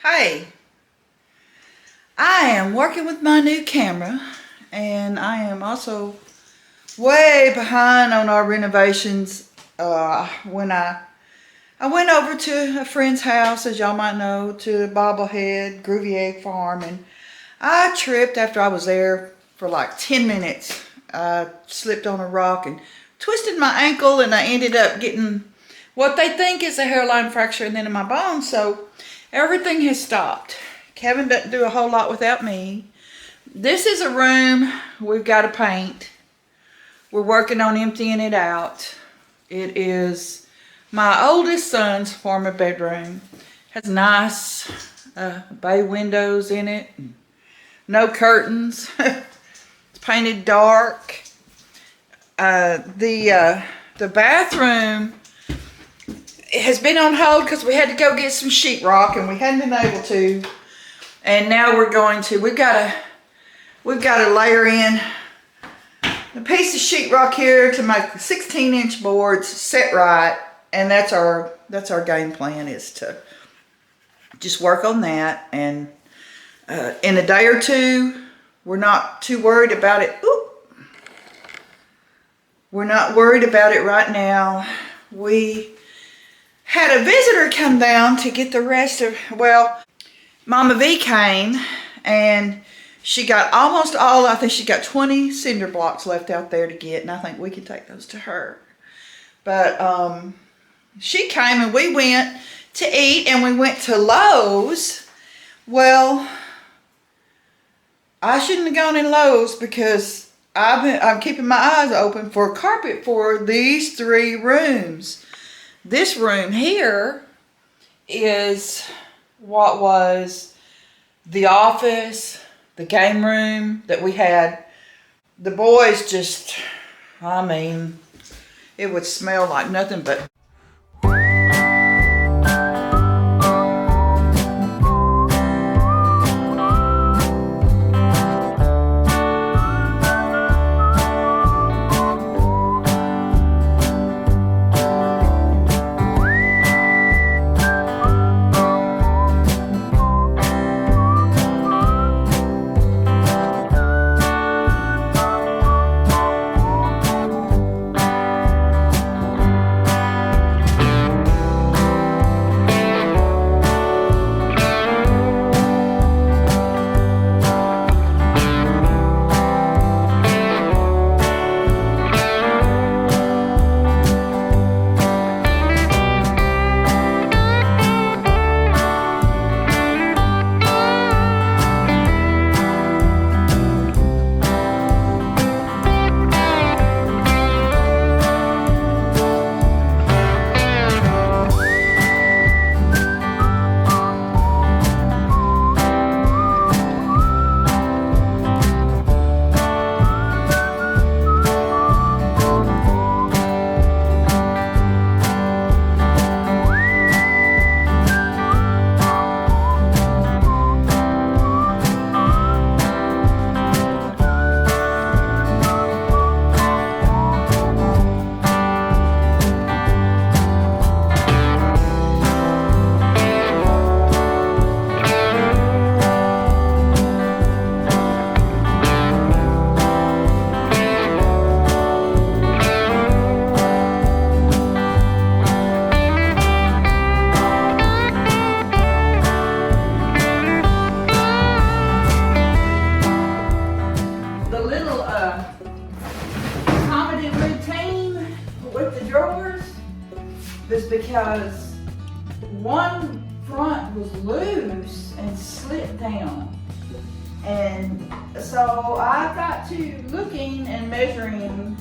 Hey, I am working with my new camera and I am also way behind on our renovations. When I went over to a friend's house, as y'all might know, to Bobblehead Groovy Egg Farm, and I tripped after I was there for like 10 minutes. I slipped on a rock and twisted my ankle, and I ended up getting what they think is a hairline fracture and then in my bone. So everything has stopped. Kevin doesn't do a whole lot without me. This is a room we've got to paint. We're working on emptying it out. It is my oldest son's former bedroom. Has nice bay windows in it. No curtains. It's painted dark. The bathroom has been on hold because we had to go get some sheetrock and we hadn't been able to. And now we're going to. We've got to layer in a piece of sheetrock here to make 16-inch boards set right, and that's our game plan, is to just work on that. And in a day or two, we're not too worried about it. We're not worried about it right now. We had a visitor come down to get the rest of, well, Mama V came and she got almost all, I think she got 20 cinder blocks left out there to get, and I think we can take those to her. But she came and we went to eat, and we went to Lowe's. Well, I shouldn't have gone in Lowe's because I'm keeping my eyes open for carpet for these 3 rooms. This room here is what was the office, the game room that we had. The boys just, I mean, it would smell like nothing but because one front was loose and slipped down. And so I got to looking and measuring,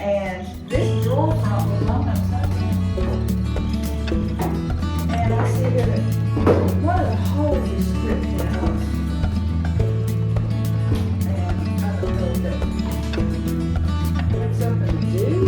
and this drawer front was on upside down. And I see here that one of the holes is stripped out. And I don't know if that's something to do.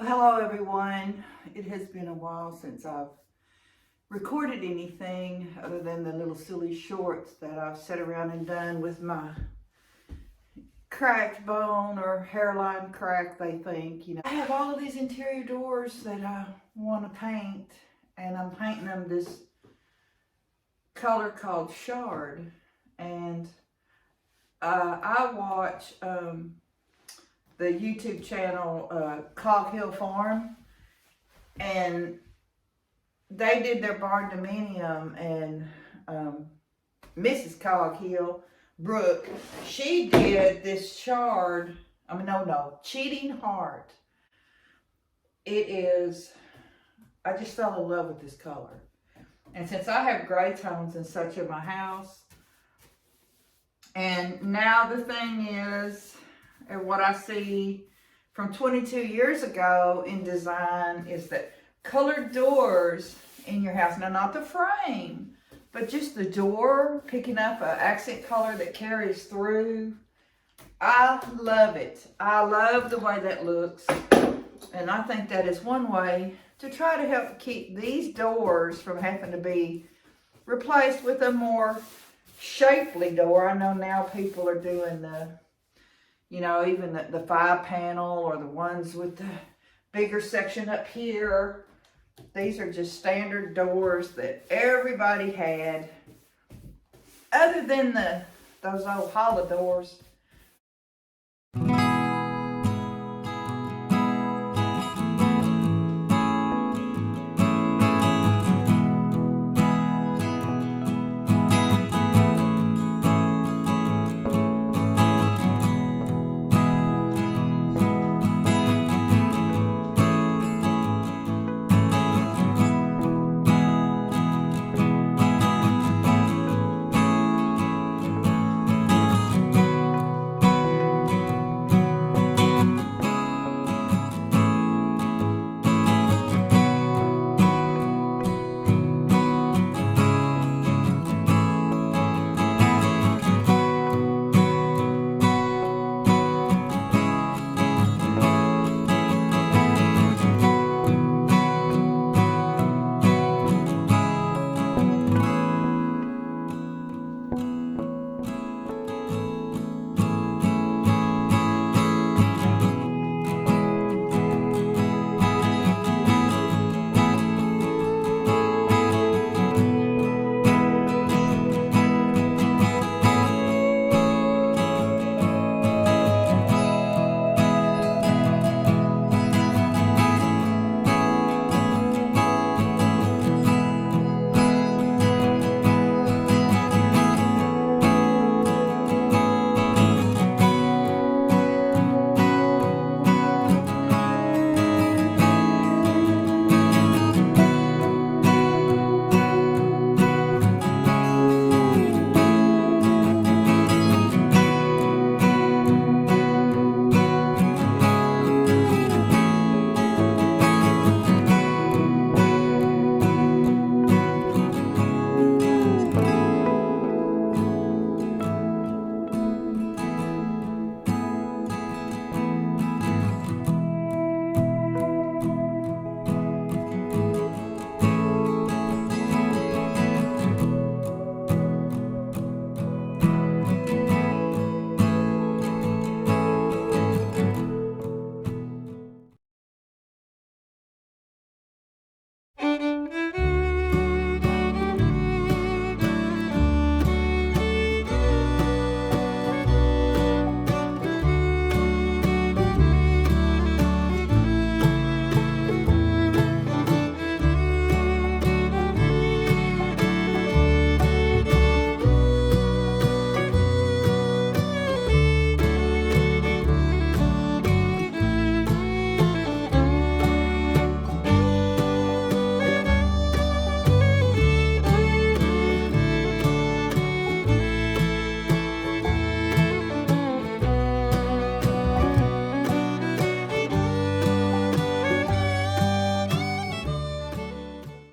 Well, hello everyone. It has been a while since I've recorded anything other than the little silly shorts that I've sat around and done with my cracked bone or hairline crack, they think. I have all of these interior doors that I want to paint, and I'm painting them this color called Shard. And I watch the YouTube channel Cog Hill Farm, and they did their barn dominium, and Mrs. Cog Hill, Brooke, she did this Shard, Cheating Heart. It is, I just fell in love with this color. And since I have gray tones and such in my house, and now the thing is, and what I see from 22 years ago in design is that colored doors in your house, now not the frame, but just the door, picking up an accent color that carries through. I love it. I love the way that looks. And I think that is one way to try to help keep these doors from having to be replaced with a more shapely door. I know now people are doing the, even the 5-panel or the ones with the bigger section up here. These are just standard doors that everybody had. Other than those old hollow doors,